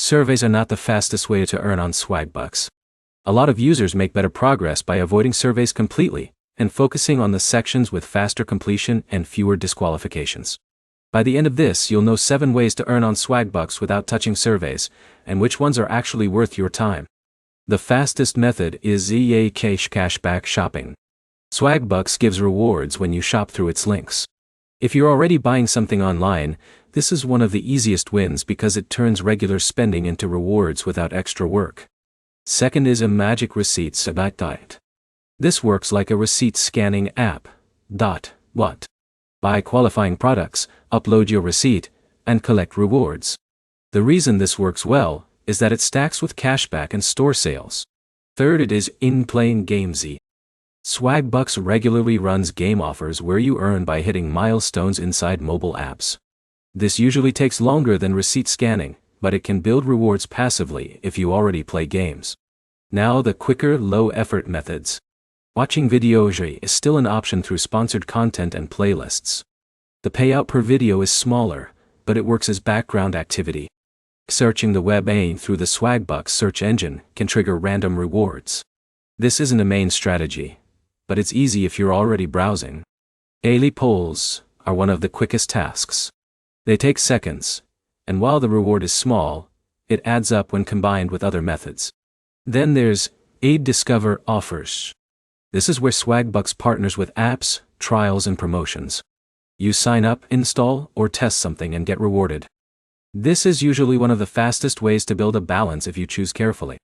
Surveys are not the fastest way to earn on Swagbucks. A lot of users make better progress by avoiding surveys completely and focusing on the sections with faster completion and fewer disqualifications. By the end of this, you'll know 7 ways to earn on Swagbucks without touching surveys, and which ones are actually worth your time. The fastest method is EA cashback shopping. Swagbucks gives rewards when you shop through its links. If you're already buying something online, this is one of the easiest wins because it turns regular spending into rewards without extra work. Second is a magic receipts diet. This works like a receipt scanning app. Buy qualifying products, upload your receipt, and collect rewards. The reason this works well is that it stacks with cashback and store sales. Third, it is in-playing gamesy. Swagbucks regularly runs game offers where you earn by hitting milestones inside mobile apps. This usually takes longer than receipt scanning, but it can build rewards passively if you already play games. Now the quicker, low-effort methods. Watching videos is still an option through sponsored content and playlists. The payout per video is smaller, but it works as background activity. Searching the web through the Swagbucks search engine can trigger random rewards. This isn't a main strategy, but it's easy if you're already browsing. Daily polls are one of the quickest tasks. They take seconds, and while the reward is small, it adds up when combined with other methods. Then there's Discover offers. This is where Swagbucks partners with apps, trials and promotions. You sign up, install, or test something and get rewarded. This is usually one of the fastest ways to build a balance if you choose carefully.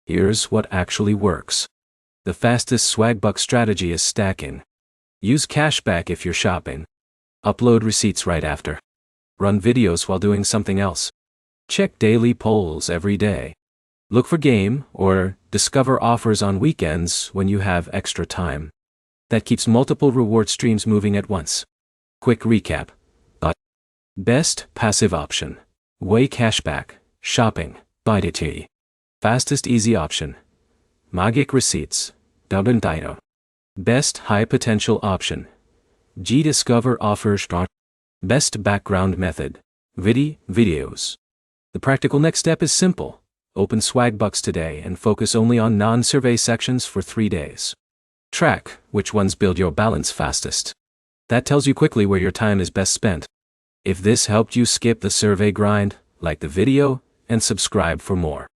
Here's what actually works. The fastest Swagbucks strategy is stacking. Use cashback if you're shopping. Upload receipts right after. Run videos while doing something else. Check daily polls every day. Look for game or discover offers on weekends when you have extra time. That keeps multiple reward streams moving at once. Quick recap. Best passive option. Way cashback, shopping, buy. Fastest easy option. Magic receipts, Dino. Best high potential option. Discover offers. Best background method. Videos. The practical next step is simple. Open Swagbucks today and focus only on non-survey sections for 3 days. Track which ones build your balance fastest. That tells you quickly where your time is best spent. If this helped you skip the survey grind, like the video and subscribe for more.